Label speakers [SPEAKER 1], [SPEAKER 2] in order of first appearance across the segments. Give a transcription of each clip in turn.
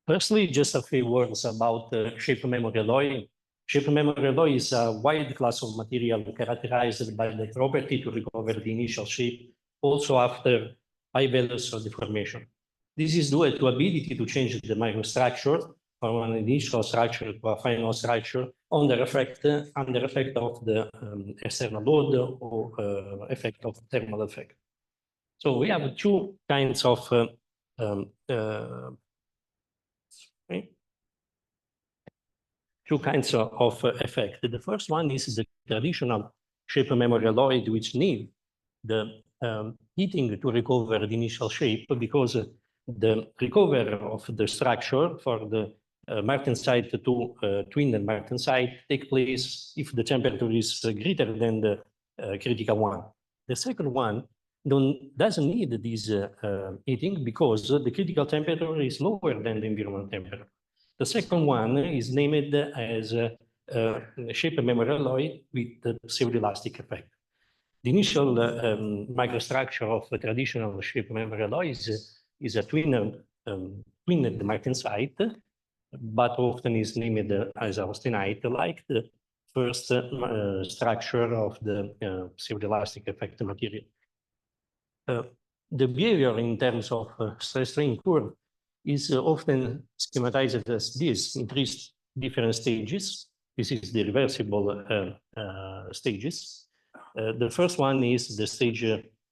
[SPEAKER 1] Firstly, just a few words about shape memory alloy. Shape memory alloy is a wide class of material characterized by the property to recover the initial shape also after high values of deformation. This is due to ability to change the microstructure from an initial structure to a final structure under effect of the external load or effect of thermal effect. So we have two kinds of effect. The first one is the traditional shape memory alloy, which need the heating to recover the initial shape, because the recovery of the structure for the martensite to twin and martensite take place if the temperature is greater than the critical one. The second one doesn't need this heating because the critical temperature is lower than the environment temperature. The second one is named as shape memory alloy with the pseudoelastic effect. The initial microstructure of a traditional shape memory alloy is a twinned martensite, but often is named as austenite, like the first structure of the pseudoelastic effect material. The behavior in terms of stress strain curve is often schematized as this in three different stages. This is the reversible stages. The first one is the stage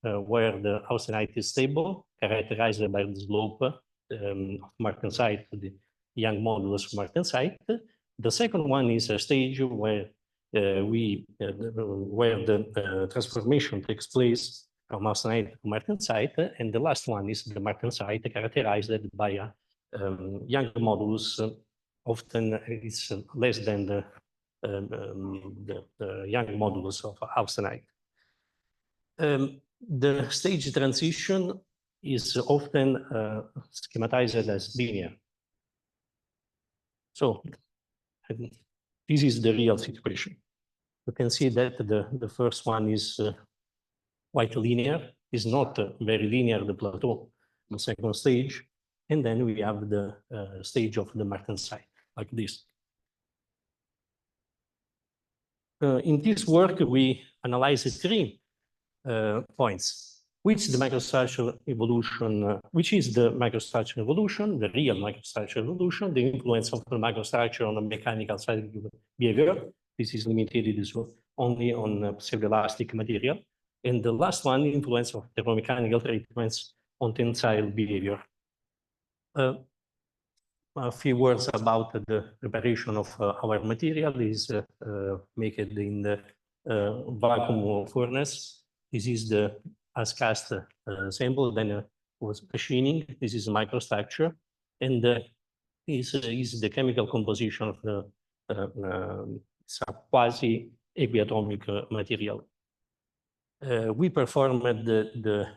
[SPEAKER 1] where the austenite is stable, characterized by the slope of martensite, the Young modulus of martensite. The second one is a stage where the transformation takes place from austenite to martensite, and the last one is the martensite, characterized by a Young modulus. Often it's less than the Young modulus of austenite. The stage transition is often schematized as linear. So this is the real situation. You can see that the first one is quite linear, is not very linear, the plateau, the second stage, and then we have the stage of the martensite, like this. In this work, we analyze three points. Which is the microstructural evolution, the real microstructural evolution, the influence of the microstructure on the mechanical side of behavior. This is limited only on pseudoelastic material. And the last one, the influence of thermomechanical treatments on tensile behavior. A few words about the preparation of our material is made in the vacuum furnace. This is the as cast sample, then was machining. This is microstructure, and this is the chemical composition of the quasi-equiatomic material. We performed the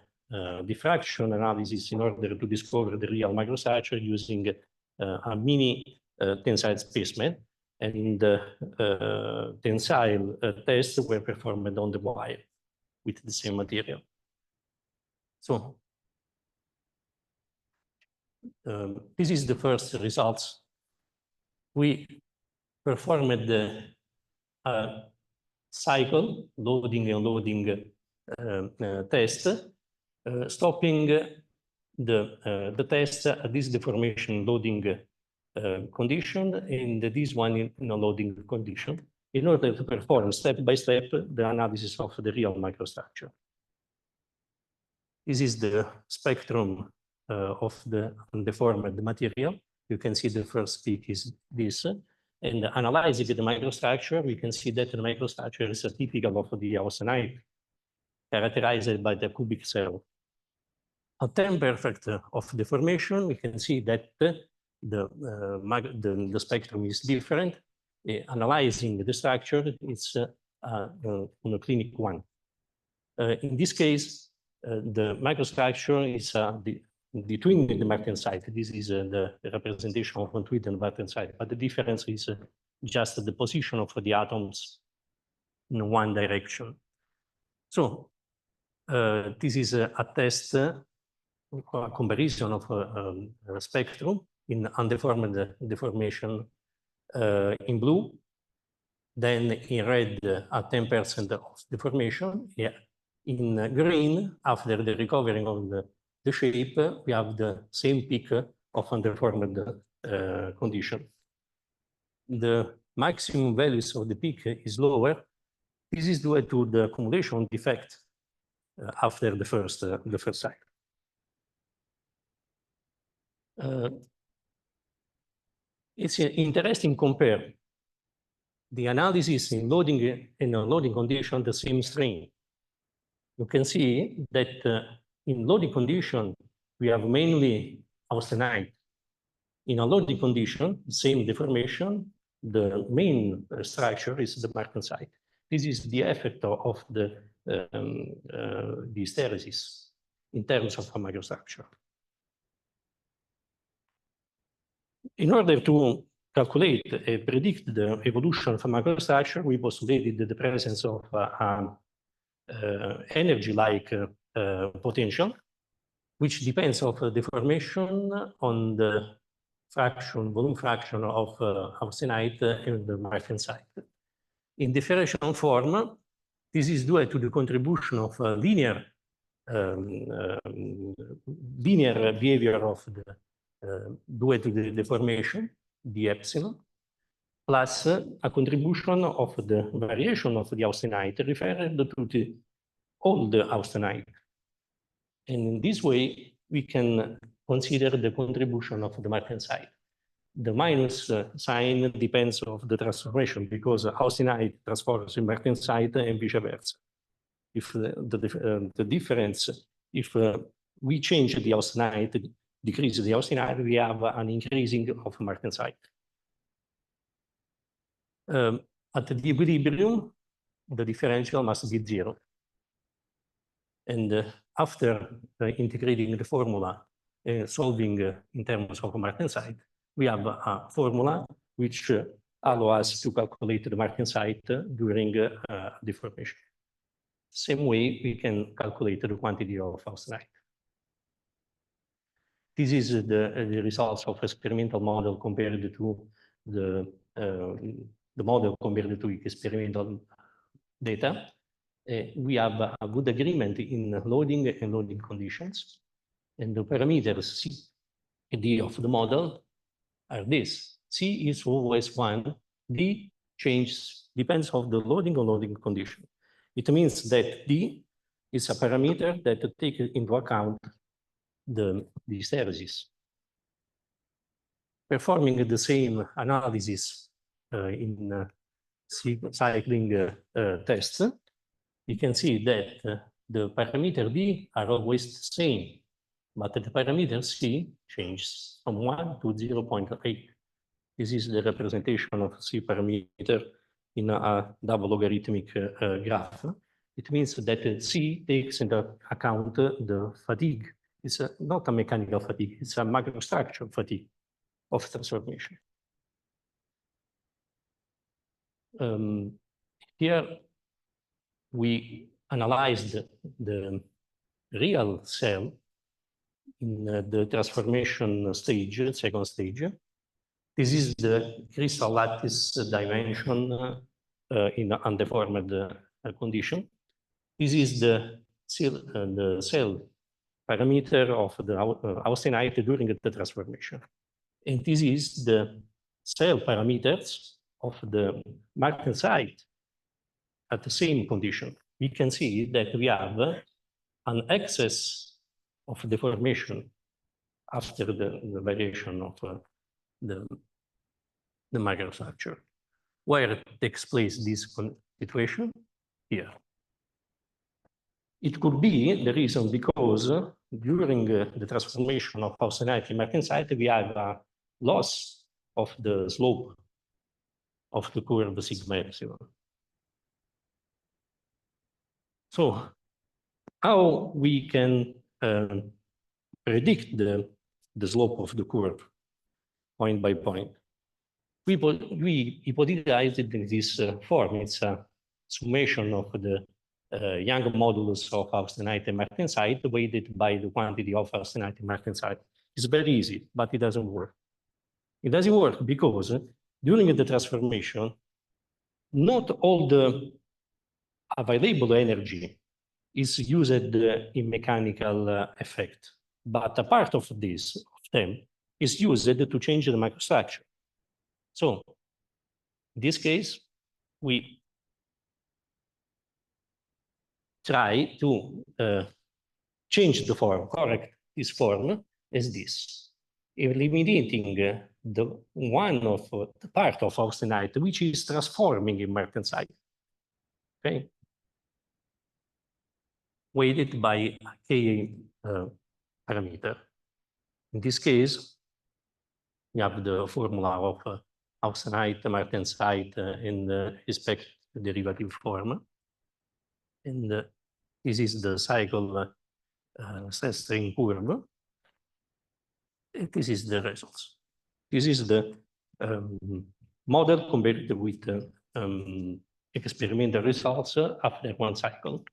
[SPEAKER 1] diffraction analysis in order to discover the real microstructure using a mini tensile specimen, and the tensile tests were performed on the wire with the same material. So this is the first results. We performed the cycle, loading and unloading test, stopping the test at this deformation loading condition and this one in a loading condition, in order to perform step by step the analysis of the real microstructure. This is the spectrum of the undeformed material. You can see the first peak is this. And analyzing the microstructure, we can see that the microstructure is typical of the austenite, characterized by the cubic cell. At time perfect of deformation, we can see that the spectrum is different. Analyzing the structure, it's on a clinic one. In this case, the microstructure is the twin in the martensite. This is the representation of one twin and martensite, but the difference is just the position of the atoms in one direction. So This is a test, a comparison of a spectrum in undeformed deformation in blue, then in red at 10% of deformation. Yeah. In green, after the recovering of the shape, we have the same peak of undeformed condition. The maximum values of the peak is lower. This is due to the accumulation defect after the first cycle. It's interesting to compare the analysis in loading and unloading condition, the same strain. You can see that in loading condition, we have mainly austenite. In unloading condition, same deformation, the main structure is the martensite. This is the effect of the hysteresis in terms of macrostructure. In order to calculate and predict the evolution of a macrostructure, we postulated the presence of energy-like potential, which depends on the deformation on the volume fraction of austenite and the martensite. In differential form, this is due to the contribution of linear behavior of the due to the deformation, the epsilon, plus a contribution of the variation of the austenite referred to the old austenite. And in this way, we can consider the contribution of the martensite. The minus sign depends on the transformation because austenite transforms in martensite and vice versa. If the difference, if we change the austenite, decrease the austenite, we have an increasing of martensite. At the equilibrium, the differential must be 0. And after integrating the formula, solving in terms of martensite, we have a formula which allows us to calculate the martensite during deformation. Same way, we can calculate the quantity of austenite. This is the results of experimental model compared to the model compared to experimental data. We have a good agreement in loading and unloading conditions. And the parameters C and D of the model are this. C is always 1. D changes, depends on the loading or unloading condition. It means that D is a parameter that takes into account the hysteresis. Performing the same analysis in cycling tests, you can see that the parameter D are always the same, but the parameter C changes from 1 to 0.8. This is the representation of C parameter in a double logarithmic graph. It means that C takes into account the fatigue. It's not a mechanical fatigue, it's a macrostructural fatigue of transformation. Here we analyzed the real cell in the transformation stage, second stage. This is the crystal lattice dimension in undeformed condition. This is the cell parameter of the austenite during the transformation. And this is the cell parameters of the martensite at the same condition. We can see that we have an excess of deformation after the variation of the microstructure. Where takes place this situation? Here. It could be the reason because during the transformation of austenite and martensite, we have a loss of the slope of the curve sigma epsilon. So how we can predict the slope of the curve point by point? We hypothesized in this form. It's a summation of the Young modulus of austenite and martensite weighted by the quantity of austenite and martensite. It's very easy, but it doesn't work. It doesn't work because during the transformation, not all the available energy is used in mechanical effect, but a part of this, of them, is used to change the microstructure. So in this case, we try to change the form, correct this form as this, eliminating the one of the part of austenite which is transforming in martensite. Okay, weighted by a K parameter. In this case, we have the formula of austenite, martensite in the respect to derivative form. And this is the cycle stress strain curve. And this is the results. This is the model compared with experimental results after one cycle,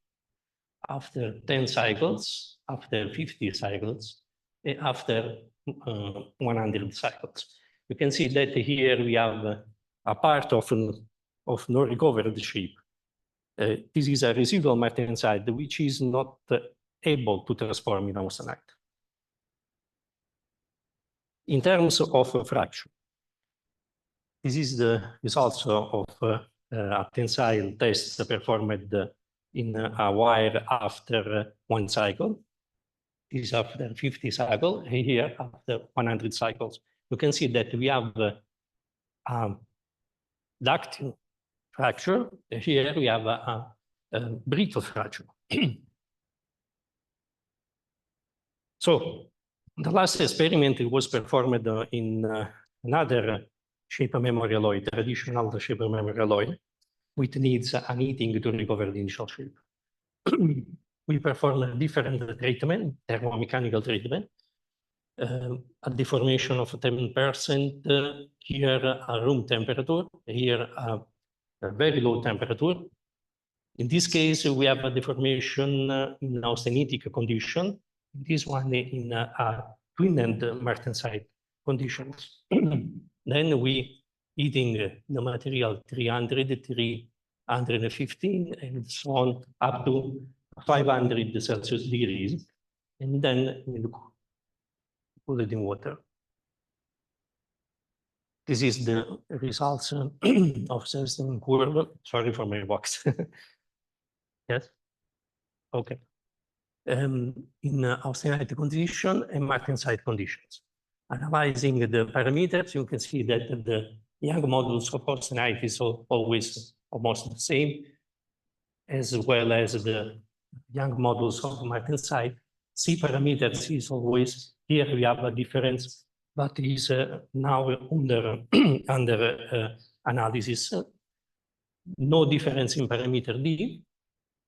[SPEAKER 1] after 10 cycles, after 50 cycles, and after 100 cycles. You can see that here we have a part of no recovered shape. This is a residual martensite which is not able to transform in austenite. In terms of fracture, this is the results of a tensile test performed in a wire after one cycle. This is after 50 cycles, and here after 100 cycles. You can see that we have ductile fracture. Here we have a brittle fracture. So the last experiment was performed in another shape memory alloy, traditional shape memory alloy, which needs an heating to recover the initial shape. We perform a different treatment, thermomechanical treatment, a deformation of 10%, here a room temperature, here a very low temperature. In this case, we have a deformation in austenitic condition. This one in a twin-end martensite conditions. Then we heating the material 300, 315, and so on up to 500 Celsius degrees. And then we put it in water. This is the results of system curve. Sorry for my box. Yes? Okay. In austenite condition and martensite conditions. Analyzing the parameters, you can see that the Young modulus of austenite is always almost the same, as well as the Young modulus of martensite. C parameters is always, here we have a difference, but is now under, under analysis. No difference in parameter D.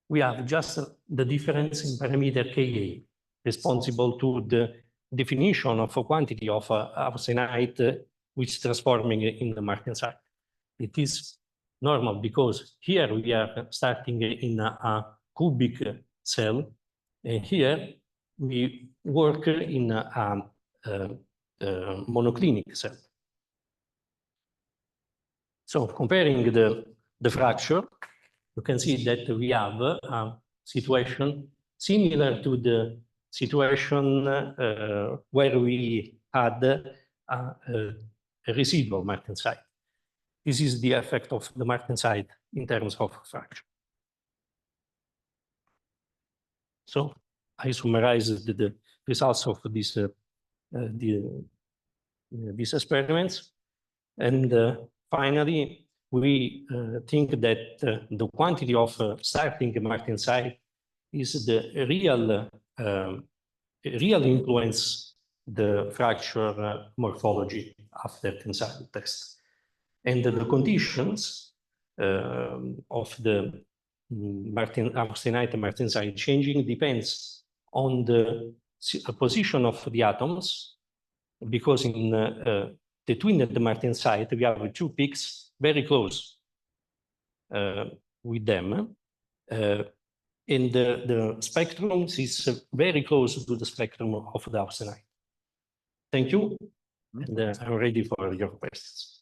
[SPEAKER 1] We have just the difference in parameter Ka, responsible to the definition of a quantity of austenite which is transforming in the martensite. It is normal because here we are starting in a cubic cell, and here we work in a monoclinic cell. So comparing the fracture, you can see that we have a situation similar to the situation where we had a residual martensite. This is the effect of the martensite in terms of fracture. So I summarized the results of these experiments. And finally, we think that the quantity of starting martensite is the real influence the fracture morphology after tensile test. And the conditions of the austenite and martensite changing depends on the position of the atoms, because in the twin and the martensite, we have two peaks very close with them. in the spectrum is very close to the spectrum of the austenite. Thank you, and I'm ready for your questions.